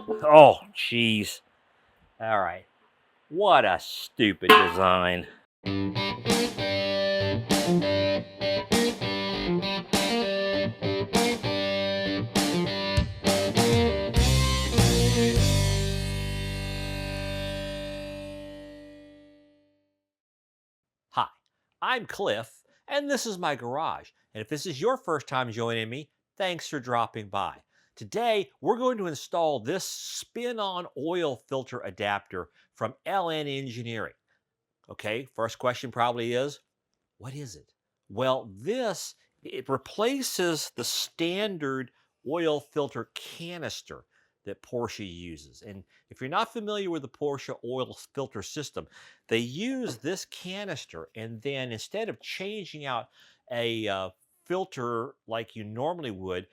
Oh, jeez. All right. What a stupid design. Hi, I'm Cliff, and this is my garage. And if this is your first time joining me, thanks for dropping by. Today, we're going to install this spin-on oil filter adapter from LN Engineering. Okay, first question probably is, what is it? Well, it replaces the standard oil filter canister that Porsche uses. And if you're not familiar with the Porsche oil filter system, they use this canister, and then instead of changing out a filter like you normally would,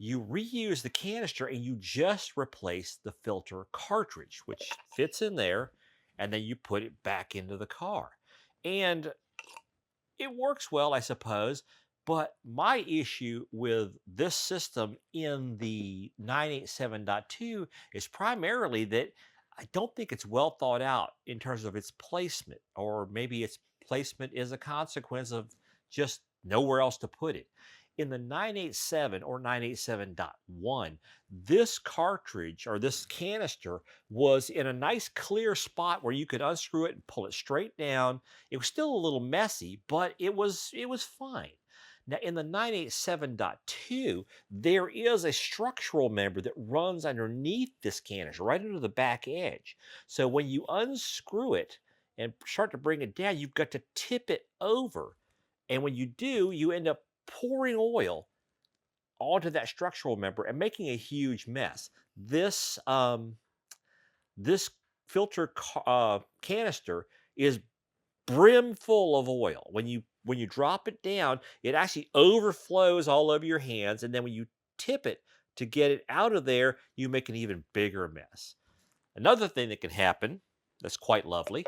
you reuse the canister and you just replace the filter cartridge, which fits in there, and then you put it back into the car. And it works well, I suppose. But my issue with this system in the 987.2 is primarily that I don't think it's well thought out in terms of its placement, or maybe its placement is a consequence of just nowhere else to put it. In the 987 or 987.1, this cartridge or this canister was in a nice clear spot where you could unscrew it and pull it straight down. It was still a little messy, but it was fine. Now in the 987.2, there is a structural member that runs underneath this canister, right under the back edge. So when you unscrew it and start to bring it down, you've got to tip it over. And when you do, you end up pouring oil onto that structural member and making a huge mess. This canister is brim full of oil. When you drop it down, it actually overflows all over your hands, and then when you tip it to get it out of there, you make an even bigger mess. Another thing that can happen that's quite lovely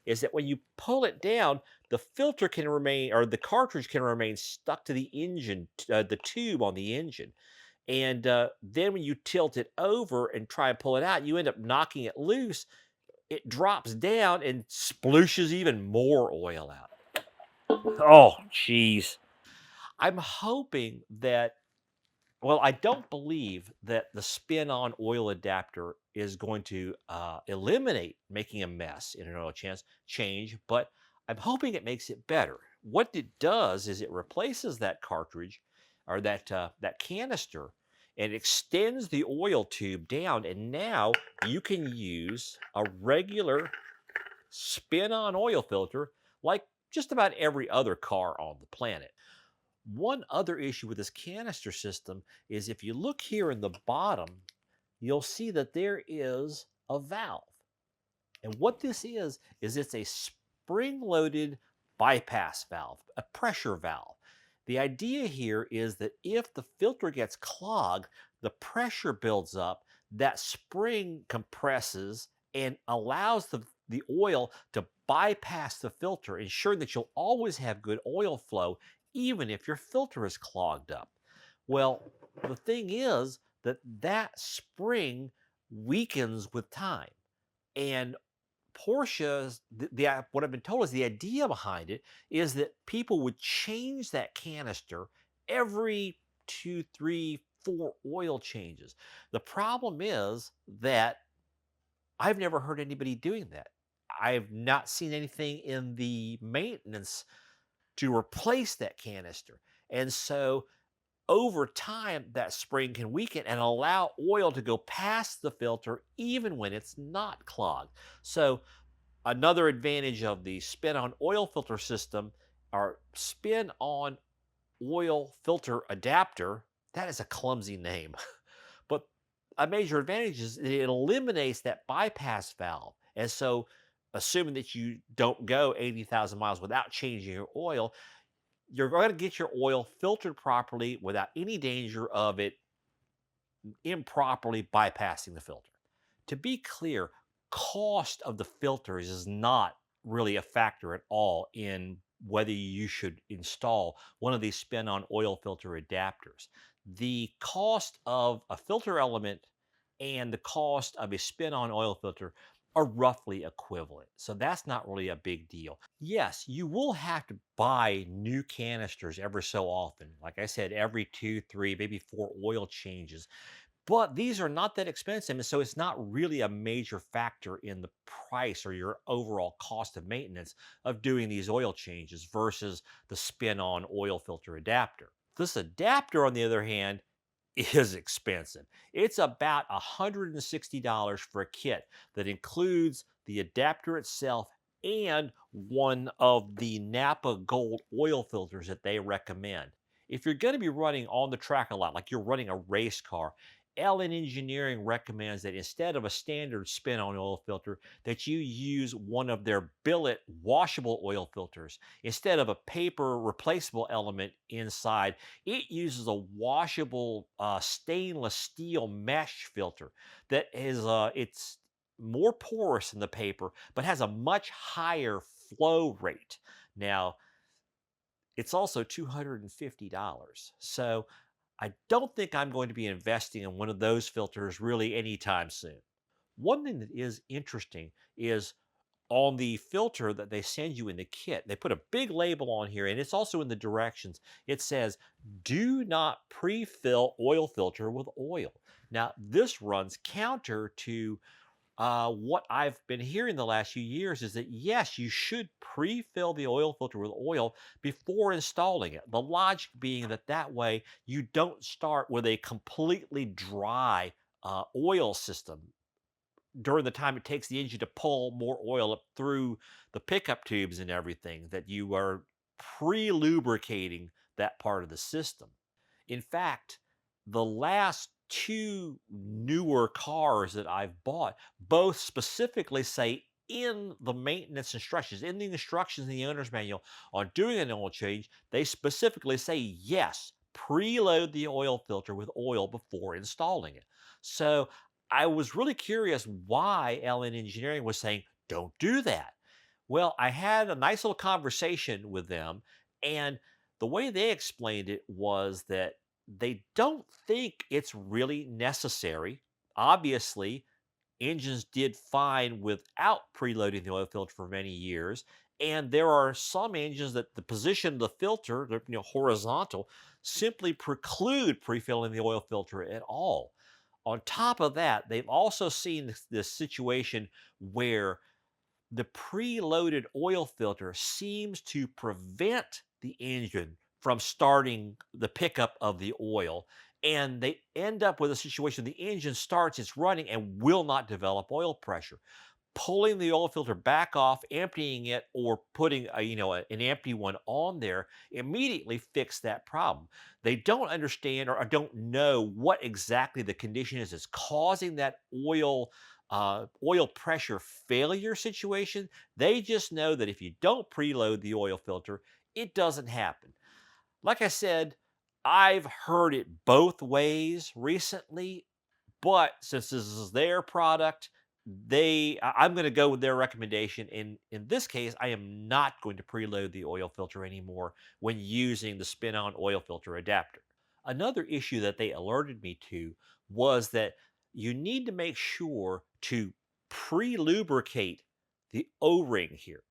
is that when you pull it down, the filter can remain, or the cartridge can remain stuck to the engine, the tube on the engine. And then when you tilt it over and try and pull it out, you end up knocking it loose. It drops down and splooshes even more oil out. Oh, jeez. I'm hoping that, well, I don't believe that the spin on oil adapter is going to eliminate making a mess in an oil change, but I'm hoping it makes it better. What it does is it replaces that cartridge or that canister and extends the oil tube down, and now you can use a regular spin on oil filter like just about every other car on the planet. One other issue with this canister system is if you look here in the bottom, you'll see that there is a valve. And what this is it's a spring loaded bypass valve, a pressure valve. The idea here is that if the filter gets clogged, the pressure builds up, that spring compresses and allows the oil to bypass the filter, ensuring that you'll always have good oil flow, even if your filter is clogged up. Well, the thing is that spring weakens with time. And Porsche's what I've been told is the idea behind it is that people would change that canister every 2, 3, 4 oil changes. The problem is that I've never heard anybody doing that. I've not seen anything in the maintenance to replace that canister. And so over time, that spring can weaken and allow oil to go past the filter even when it's not clogged. So another advantage of the spin-on oil filter system, or spin-on oil filter adapter, that is a clumsy name. But a major advantage is that it eliminates that bypass valve. And so, assuming that you don't go 80,000 miles without changing your oil, you're going to get your oil filtered properly without any danger of it improperly bypassing the filter. To be clear, cost of the filters is not really a factor at all in whether you should install one of these spin on oil filter adapters. The cost of a filter element and the cost of a spin-on oil filter are roughly equivalent. So that's not really a big deal. Yes, you will have to buy new canisters every so often. Like I said, every 2, 3, maybe 4 oil changes. But these are not that expensive, and so it's not really a major factor in the price or your overall cost of maintenance of doing these oil changes versus the spin-on oil filter adapter. This adapter, on the other hand, is expensive. It's about $160 for a kit that includes the adapter itself and one of the Napa Gold oil filters that they recommend. If you're going to be running on the track a lot, like you're running a race car, LN Engineering recommends that instead of a standard spin-on oil filter, that you use one of their billet washable oil filters. Instead of a paper replaceable element inside, it uses a washable stainless steel mesh filter that is it's more porous than the paper, but has a much higher flow rate. Now, it's also $250. So I don't think I'm going to be investing in one of those filters really anytime soon. One thing that is interesting is on the filter that they send you in the kit, they put a big label on here, and it's also in the directions. It says, do not pre-fill oil filter with oil. Now, this runs counter to what I've been hearing the last few years is that yes, you should pre-fill the oil filter with oil before installing it. The logic being that that way you don't start with a completely dry oil system during the time it takes the engine to pull more oil up through the pickup tubes and everything, that you are pre-lubricating that part of the system. In fact, the last two newer cars that I've bought both specifically say in the maintenance instructions, in the instructions in the owner's manual on doing an oil change, they specifically say yes, preload the oil filter with oil before installing it. So I was really curious why LN Engineering was saying, don't do that. Well, I had a nice little conversation with them, and the way they explained it was that they don't think it's really necessary. Obviously, engines did fine without preloading the oil filter for many years. And there are some engines that the position of the filter, horizontal, simply preclude pre-filling the oil filter at all. On top of that, they've also seen this situation where the preloaded oil filter seems to prevent the engine from starting the pickup of the oil. And they end up with a situation the engine starts, it's running, and will not develop oil pressure. Pulling the oil filter back off, emptying it, or putting an empty one on there immediately fix that problem. They don't understand or don't know what exactly the condition is that's causing that oil pressure failure situation. They just know that if you don't preload the oil filter, it doesn't happen. Like I said, I've heard it both ways recently, but since this is their product, I'm going to go with their recommendation. In this case, I am not going to preload the oil filter anymore when using the spin-on oil filter adapter. Another issue that they alerted me to was that you need to make sure to pre-lubricate the O-ring here.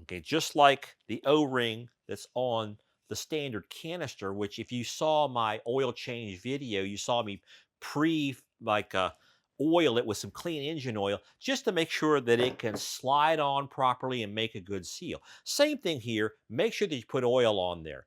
Okay, just like the O-ring that's on the standard canister, which if you saw my oil change video, you saw me pre oil it with some clean engine oil just to make sure that it can slide on properly and make a good seal. Same thing here, make sure that you put oil on there.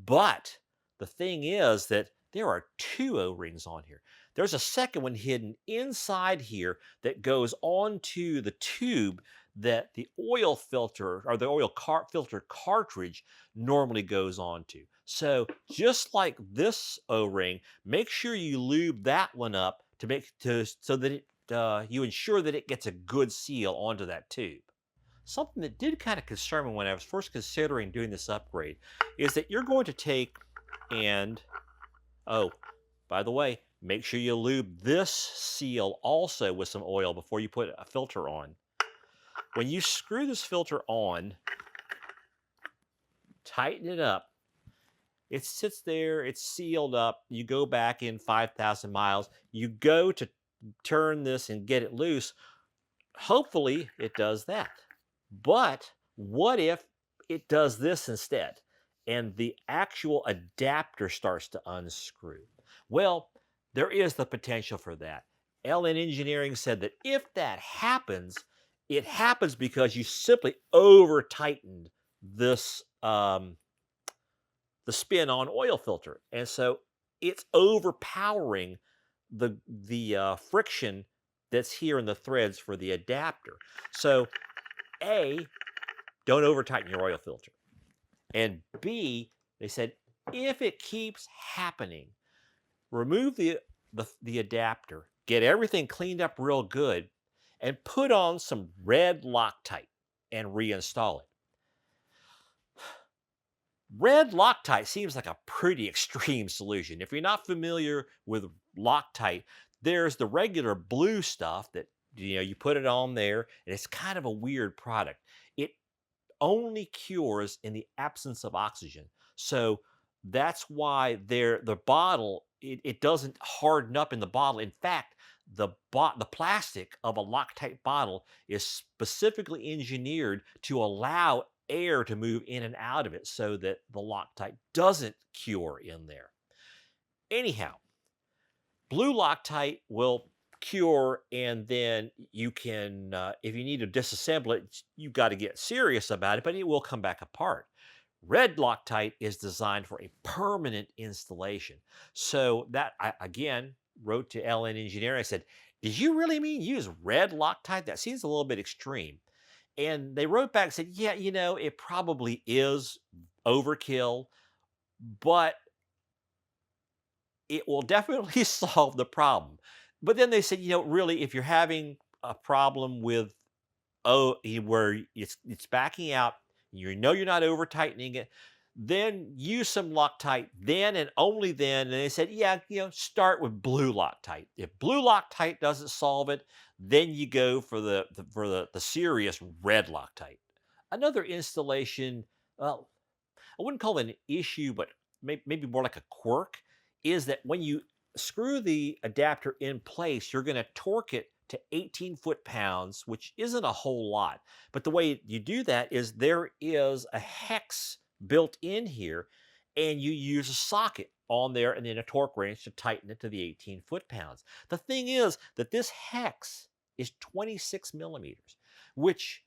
But the thing is that there are two O-rings on here. There's a second one hidden inside here that goes onto the tube that the oil filter or the filter cartridge normally goes onto. So just like this O-ring, make sure you lube that one up so that you ensure that it gets a good seal onto that tube. Something that did kind of concern me when I was first considering doing this upgrade is that you're going to take and oh, by the way, make sure you lube this seal also with some oil before you put a filter on. When you screw this filter on, tighten it up. It sits there, it's sealed up. You go back in 5,000 miles. You go to turn this and get it loose, hopefully it does that. But what if it does this instead and the actual adapter starts to unscrew? Well, there is the potential for that. LN Engineering said that if that happens, it happens because you simply over tightened this the spin on oil filter, and so it's overpowering the friction that's here in the threads for the adapter. So A, don't over tighten your oil filter. And B, they said, if it keeps happening, remove the adapter, get everything cleaned up real good, and put on some red Loctite and reinstall it. Red Loctite seems like a pretty extreme solution. If you're not familiar with Loctite, there's the regular blue stuff that you put it on there, and it's kind of a weird product. It only cures in the absence of oxygen. So that's why the bottle, it doesn't harden up in the bottle. In fact, the plastic of a Loctite bottle is specifically engineered to allow air to move in and out of it so that the Loctite doesn't cure in there. Anyhow, blue Loctite will cure, and then you can, if you need to disassemble it, you've got to get serious about it, but it will come back apart. Red Loctite is designed for a permanent installation. So that, I again wrote to LN Engineering. I said, did you really mean use red Loctite? That seems a little bit extreme. And they wrote back and said, yeah, it probably is overkill, but it will definitely solve the problem. But then they said, really, if you're having a problem with where it's backing out, you're not over tightening it, then use some Loctite then and only then. And they said, yeah, start with blue Loctite. If blue Loctite doesn't solve it, then you go for the serious red Loctite. Another installation, well, I wouldn't call it an issue, but maybe more like a quirk, is that when you screw the adapter in place, you're going to torque it to 18 foot-pounds, which isn't a whole lot. But the way you do that is there is a hex built in here, and you use a socket on there and then a torque wrench to tighten it to the 18 foot-pounds. The thing is that this hex is 26 millimeters, which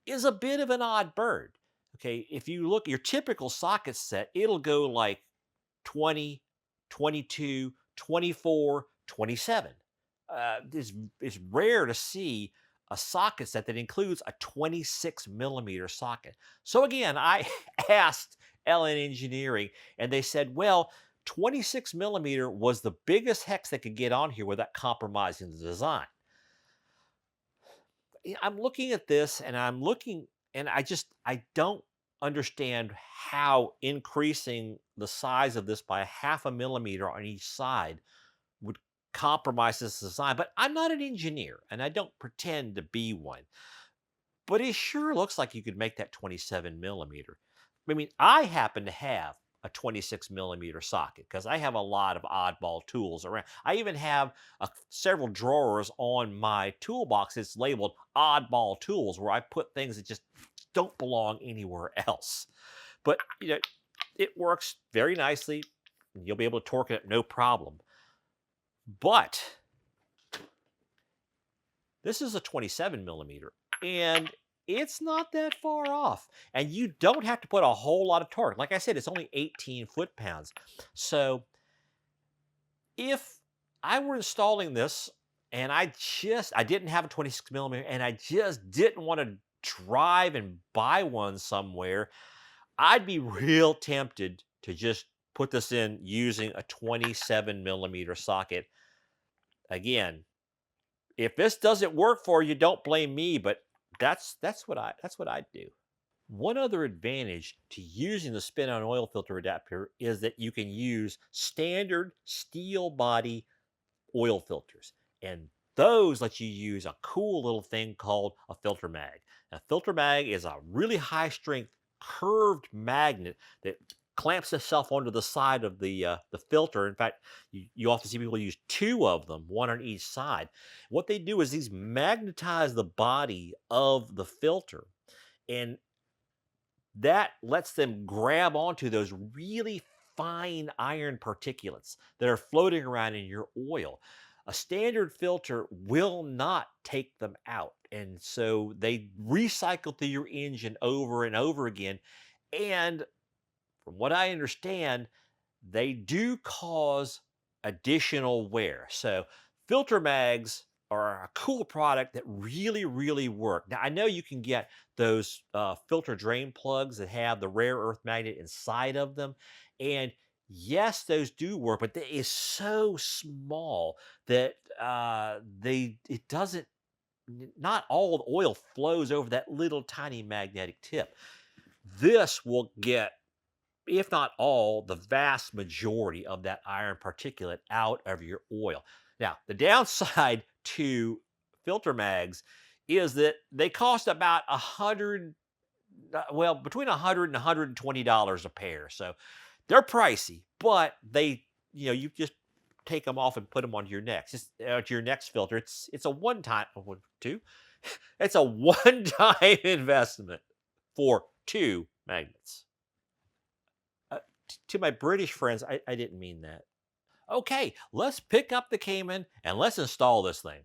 is a bit of an odd bird. Okay, if you look, your typical socket set, it'll go like 20, 22, 24, 27. It's rare to see a socket set that includes a 26 millimeter socket. So again, I asked LN Engineering, and they said, well, 26 millimeter was the biggest hex they could get on here without compromising the design. I'm looking at this, and I don't understand how increasing the size of this by a half a millimeter on each side would compromise this design. But I'm not an engineer, and I don't pretend to be one. But it sure looks like you could make that 27 millimeter. I mean, I happen to have a 26 millimeter socket because I have a lot of oddball tools around. I even have several drawers on my toolbox that's labeled oddball tools, where I put things that just don't belong anywhere else. But it works very nicely. You'll be able to torque it no problem. But this is a 27 millimeter, and it's not that far off. And you don't have to put a whole lot of torque. Like I said, it's only 18 foot-pounds. So if I were installing this and I didn't have a 26 millimeter and I just didn't want to drive and buy one somewhere, I'd be real tempted to just put this in using a 27 millimeter socket. Again, if this doesn't work for you, don't blame me, but that's what I'd do. One other advantage to using the spin-on oil filter adapter is that you can use standard steel body oil filters, and those let you use a cool little thing called a filter mag. A filter mag is a really high strength curved magnet that clamps itself onto the side of the filter. In fact, you often see people use two of them, one on each side. What they do is these magnetize the body of the filter, and that lets them grab onto those really fine iron particulates that are floating around in your oil. A standard filter will not take them out. And so they recycle through your engine over and over again. And from what I understand, they do cause additional wear. So filter mags are a cool product that really, really work. Now I know you can get those filter drain plugs that have the rare earth magnet inside of them, and yes, those do work, but they is so small that they it doesn't. Not all the oil flows over that little tiny magnetic tip. This will get, if not all, the vast majority of that iron particulate out of your oil. Now, the downside to filter mags is that they cost about between 100 and $120 a pair. So they're pricey, but you just take them off and put them onto your next, to your next filter. It's a one time, two, it's a one time investment for two magnets. To my British friends, I didn't mean that. Okay, let's pick up the Cayman and let's install this thing.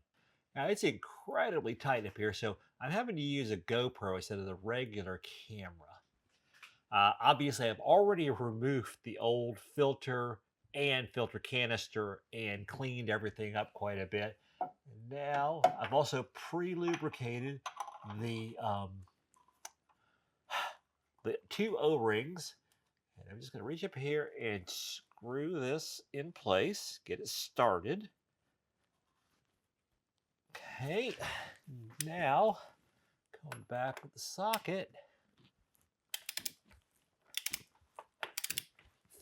Now it's incredibly tight up here, so I'm having to use a GoPro instead of the regular camera. Obviously, I've already removed the old filter and filter canister and cleaned everything up quite a bit. Now I've also pre-lubricated the the two O-rings. And I'm just going to reach up here and screw this in place, get it started. Okay, now going back with the socket,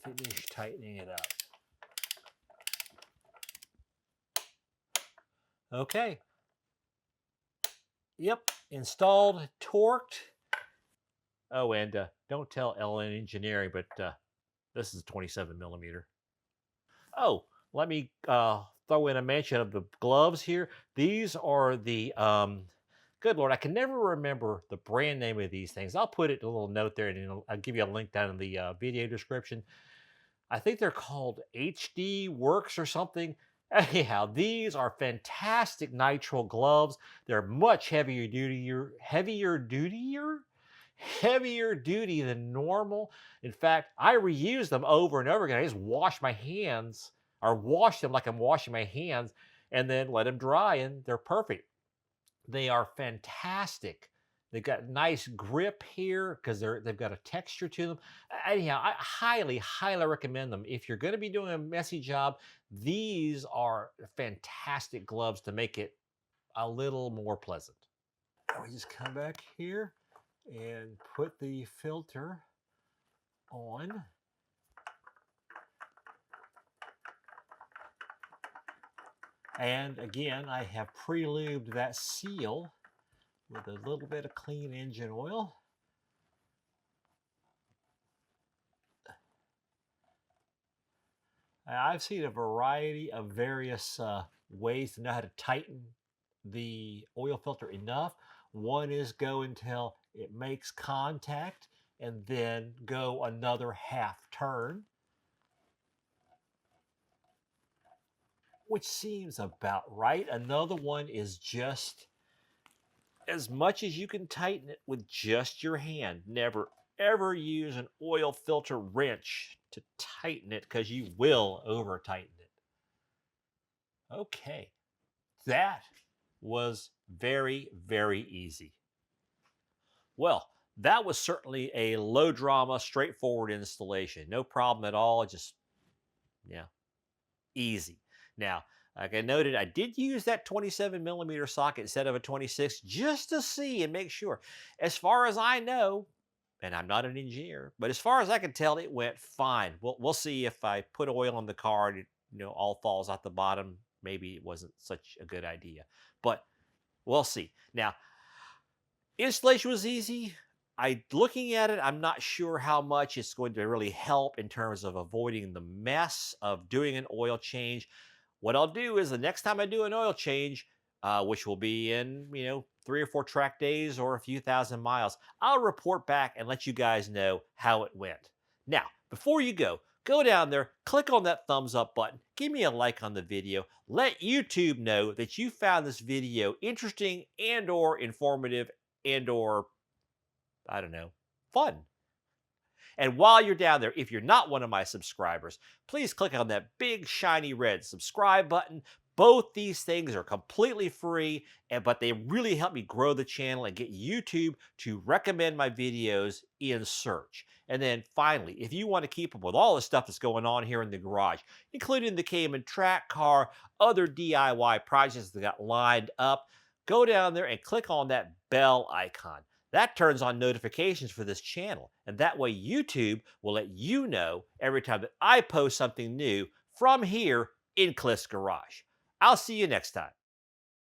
finish tightening it up. Okay. Yep, installed, torqued. Oh, and don't tell LN Engineering, but this is 27 millimeter. Oh, let me throw in a mention of the gloves here. These are the, good Lord, I can never remember the brand name of these things. I'll put it in a little note there, and I'll give you a link down in the video description. I think they're called HD Works or something. Anyhow, these are fantastic nitrile gloves. They're much heavier duty than normal. In fact, I reuse them over and over again. I just wash my hands, or wash them like I'm washing my hands, and then let them dry, and they're perfect. They are fantastic. They've got nice grip here because they've got a texture to them. Anyhow, I highly, highly recommend them. If you're going to be doing a messy job, these are fantastic gloves to make it a little more pleasant. Now we just come back here and put the filter on. And again, I have pre-lubed that seal with a little bit of clean engine oil. I've seen a variety of various ways to know how to tighten the oil filter enough. One is go until it makes contact and then go another half turn, which seems about right. Another one is just as much as you can tighten it with just your hand. Never ever use an oil filter wrench to tighten it because you will over tighten it. Okay, that was very, very easy. Well, that was certainly a low drama, straightforward installation. No problem at all. Just, yeah, easy. Now, like I noted, I did use that 27 millimeter socket instead of a 26 just to see and make sure. As far as I know, and I'm not an engineer, but as far as I can tell, it went fine. We'll see if I put oil in the car and it, all falls out the bottom. Maybe it wasn't such a good idea, but we'll see. Now, installation was easy. looking at it, I'm not sure how much it's going to really help in terms of avoiding the mess of doing an oil change. What I'll do is the next time I do an oil change, which will be in 3 or 4 track days or a few thousand miles, I'll report back and let you guys know how it went. Now, before you go down there, click on that thumbs up button, give me a like on the video, let YouTube know that you found this video interesting and or informative and or I don't know, fun. And while you're down there, if you're not one of my subscribers, please click on that big shiny red subscribe button. Both these things are completely free, but they really help me grow the channel and get YouTube to recommend my videos in search. And then finally, if you want to keep up with all the stuff that's going on here in the garage, including the Cayman track car, other DIY projects that got lined up, go down there and click on that bell icon. That turns on notifications for this channel, and that way YouTube will let you know every time that I post something new from here in Cliff's Garage. I'll see you next time.